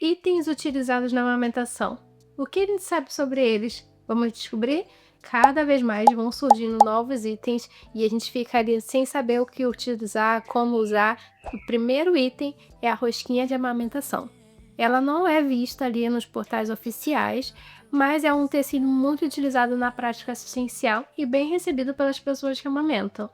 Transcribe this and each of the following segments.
Itens utilizados na amamentação. O que a gente sabe sobre eles? Vamos descobrir? Cada vez mais vão surgindo novos itens e a gente ficaria sem saber o que utilizar, como usar. O primeiro item é a rosquinha de amamentação. Ela não é vista ali nos portais oficiais, mas é um tecido muito utilizado na prática assistencial e bem recebido pelas pessoas que amamentam.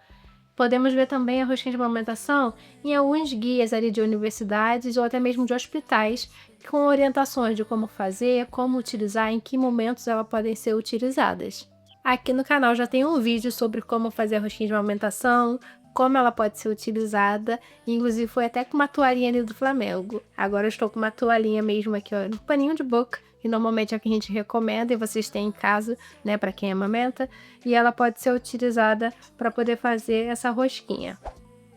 Podemos ver também a rosquinha de amamentação em alguns guias ali de universidades ou até mesmo de hospitais, com orientações de como fazer, como utilizar, em que momentos elas podem ser utilizadas. Aqui no canal já tem um vídeo sobre como fazer a rosquinha de amamentação, como ela pode ser utilizada, inclusive foi até com uma toalhinha ali do Flamengo. Agora eu estou com uma toalhinha mesmo aqui, ó, no paninho de boca, que normalmente é o que a gente recomenda e vocês têm em casa, né, para quem amamenta, e ela pode ser utilizada para poder fazer essa rosquinha.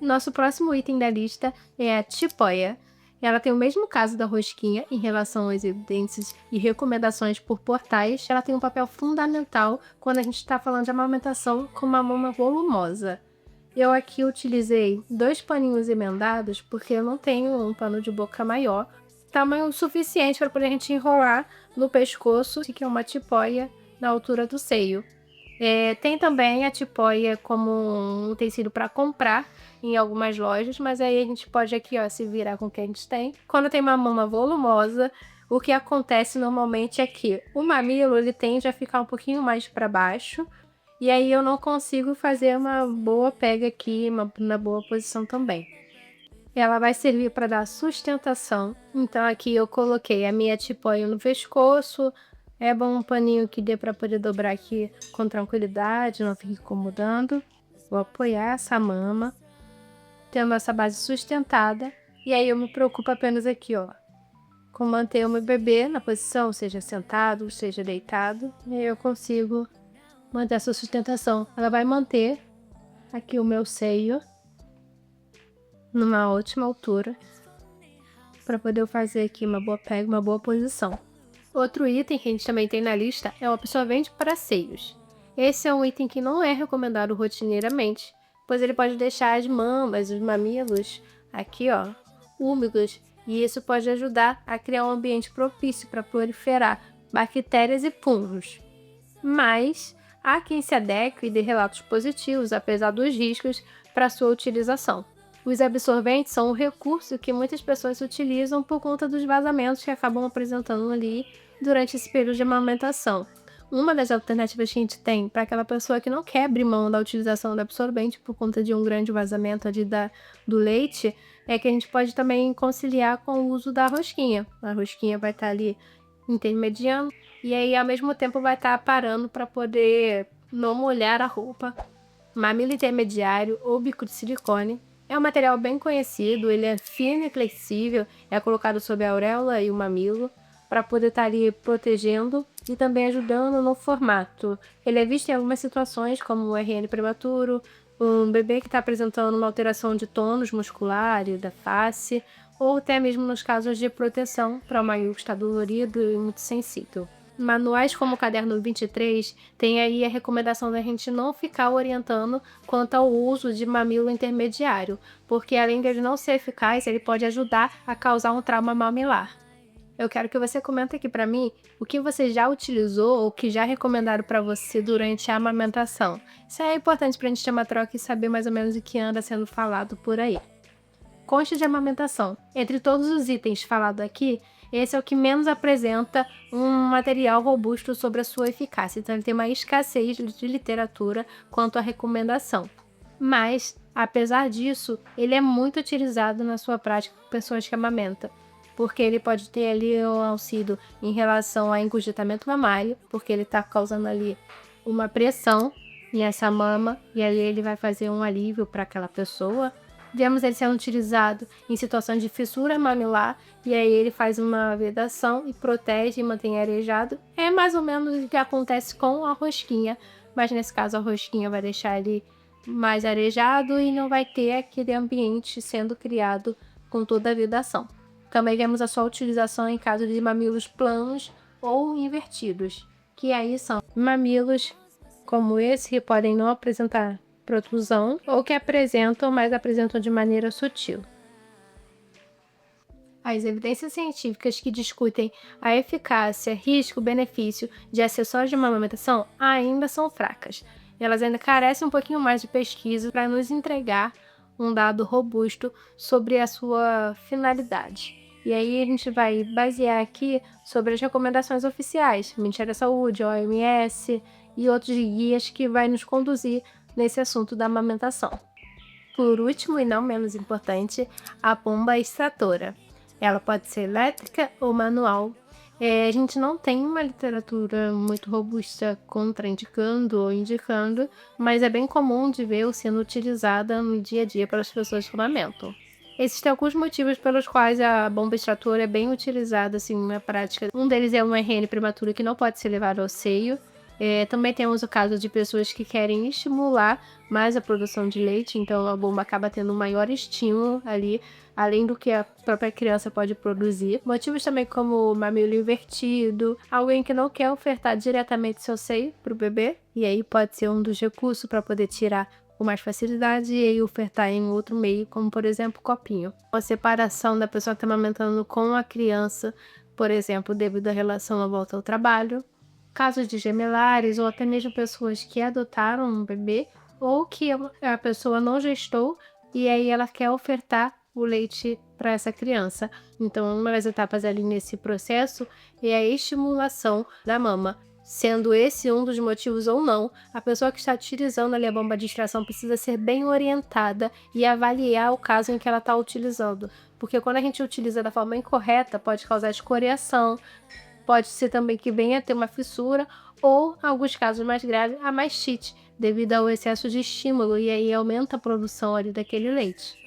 Nosso próximo item da lista é a tipóia. Ela tem o mesmo caso da rosquinha em relação às evidências e recomendações por portais. Ela tem um papel fundamental quando a gente está falando de amamentação com uma mama volumosa. Eu aqui utilizei 2 paninhos emendados porque eu não tenho um pano de boca maior, tamanho suficiente para poder a gente enrolar no pescoço, que é uma tipóia na altura do seio. Tem também a tipóia como um tecido para comprar em algumas lojas, mas aí a gente pode aqui, ó, se virar com o que a gente tem. Quando tem uma mama volumosa, o que acontece normalmente é que o mamilo ele tende a ficar um pouquinho mais para baixo, e aí eu não consigo fazer uma boa pega aqui, na boa posição também. Ela vai servir para dar sustentação, então aqui eu coloquei a minha tipóia no pescoço. É bom um paninho que dê para poder dobrar aqui com tranquilidade, não fique incomodando. Vou apoiar essa mama, tendo essa base sustentada, e aí eu me preocupo apenas aqui, ó, com manter o meu bebê na posição, seja sentado, seja deitado, e aí eu consigo manter essa sustentação. Ela vai manter aqui o meu seio numa ótima altura, para poder eu fazer aqui uma boa pega, uma boa posição. Outro item que a gente também tem na lista é o absorvente para seios. Esse é um item que não é recomendado rotineiramente, pois ele pode deixar as mamas, os mamilos aqui, ó, úmidos, e isso pode ajudar a criar um ambiente propício para proliferar bactérias e fungos. Mas há quem se adeque e dê relatos positivos, apesar dos riscos para sua utilização. Os absorventes são um recurso que muitas pessoas utilizam por conta dos vazamentos que acabam apresentando ali durante esse período de amamentação. Uma das alternativas que a gente tem para aquela pessoa que não quer abrir mão da utilização do absorvente por conta de um grande vazamento ali do leite, é que a gente pode também conciliar com o uso da rosquinha. A rosquinha vai estar ali intermediando e aí ao mesmo tempo vai estar parando para poder não molhar a roupa. Mamilo intermediário ou bico de silicone. É um material bem conhecido, ele é fino e flexível, é colocado sob a auréola e o mamilo, para poder estar ali protegendo e também ajudando no formato. Ele é visto em algumas situações, como o RN prematuro, um bebê que está apresentando uma alteração de tônus muscular e da face, ou até mesmo nos casos de proteção para o mamilo que está dolorido e muito sensível. Manuais como o Caderno 23 tem aí a recomendação da gente não ficar orientando quanto ao uso de mamilo intermediário, porque além de ele não ser eficaz, ele pode ajudar a causar um trauma mamilar. Eu quero que você comente aqui para mim o que você já utilizou ou que já recomendaram para você durante a amamentação. Isso é importante para a gente ter uma troca e saber mais ou menos o que anda sendo falado por aí. Concha de amamentação. Entre todos os itens falados aqui, esse é o que menos apresenta um material robusto sobre a sua eficácia, então ele tem uma escassez de literatura quanto à recomendação. Mas, apesar disso, ele é muito utilizado na sua prática por pessoas que amamentam, porque ele pode ter ali um auxílio em relação a engurgitamento mamário, porque ele está causando ali uma pressão nessa mama, e ali ele vai fazer um alívio para aquela pessoa. Vemos ele sendo utilizado em situações de fissura mamilar, e aí ele faz uma vedação e protege e mantém arejado. É mais ou menos o que acontece com a rosquinha, mas nesse caso a rosquinha vai deixar ele mais arejado e não vai ter aquele ambiente sendo criado com toda a vedação. Também vemos a sua utilização em caso de mamilos planos ou invertidos, que aí são mamilos como esse que podem não apresentar protrusão ou que apresentam, mas apresentam de maneira sutil. As evidências científicas que discutem a eficácia, risco, benefício de acessórios de amamentação ainda são fracas. Elas ainda carecem um pouquinho mais de pesquisa para nos entregar um dado robusto sobre a sua finalidade. E aí a gente vai basear aqui sobre as recomendações oficiais, Ministério da Saúde, OMS e outros guias que vai nos conduzir nesse assunto da amamentação. Por último e não menos importante, a bomba extratora. Ela pode ser elétrica ou manual. A gente não tem uma literatura muito robusta contraindicando ou indicando, mas é bem comum de ver sendo utilizada no dia a dia pelas pessoas que amamentam. Existem alguns motivos pelos quais a bomba extratora é bem utilizada assim, na prática. Um deles é uma RN prematura que não pode ser levada ao seio. Também temos o caso de pessoas que querem estimular mais a produção de leite, então a bomba acaba tendo um maior estímulo ali, além do que a própria criança pode produzir. Motivos também como mamilo invertido, alguém que não quer ofertar diretamente seu seio para o bebê, e aí pode ser um dos recursos para poder tirar com mais facilidade e aí ofertar em outro meio, como por exemplo copinho. A separação da pessoa que está amamentando com a criança, por exemplo, devido à relação à volta ao trabalho. Casos de gemelares ou até mesmo pessoas que adotaram um bebê ou que a pessoa não gestou e aí ela quer ofertar o leite para essa criança. Então, uma das etapas ali nesse processo é a estimulação da mama. Sendo esse um dos motivos ou não, a pessoa que está utilizando ali a bomba de extração precisa ser bem orientada e avaliar o caso em que ela está utilizando. Porque quando a gente utiliza da forma incorreta, pode causar escoriação, pode ser também que venha a ter uma fissura ou, em alguns casos mais graves, a mastite, devido ao excesso de estímulo e aí aumenta a produção ali daquele leite.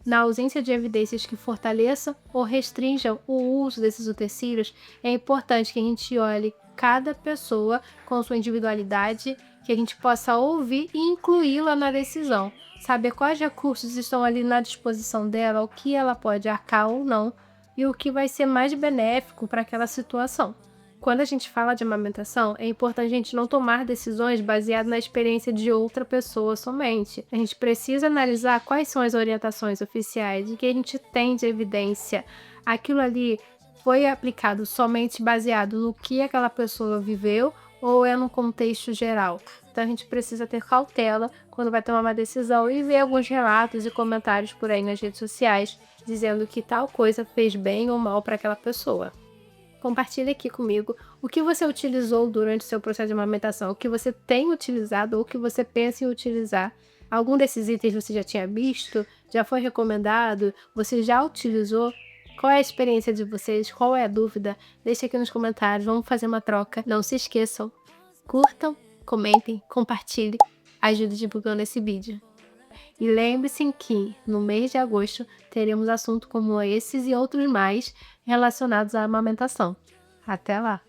Na ausência de evidências que fortaleçam ou restringam o uso desses utensílios, é importante que a gente olhe cada pessoa com sua individualidade, que a gente possa ouvir e incluí-la na decisão, saber quais recursos estão ali na disposição dela, o que ela pode arcar ou não, e o que vai ser mais benéfico para aquela situação. Quando a gente fala de amamentação, é importante a gente não tomar decisões baseadas na experiência de outra pessoa somente. A gente precisa analisar quais são as orientações oficiais e que a gente tem de evidência. Aquilo ali foi aplicado somente baseado no que aquela pessoa viveu ou é no contexto geral. Então a gente precisa ter cautela quando vai tomar uma decisão e ver alguns relatos e comentários por aí nas redes sociais dizendo que tal coisa fez bem ou mal para aquela pessoa. Compartilhe aqui comigo o que você utilizou durante o seu processo de amamentação, o que você tem utilizado ou o que você pensa em utilizar. Algum desses itens você já tinha visto? Já foi recomendado? Você já utilizou? Qual é a experiência de vocês? Qual é a dúvida? Deixe aqui nos comentários, vamos fazer uma troca. Não se esqueçam, curtam, comentem, compartilhem, ajude divulgando esse vídeo. E lembre-se que no mês de agosto teremos assuntos como esses e outros mais relacionados à amamentação. Até lá!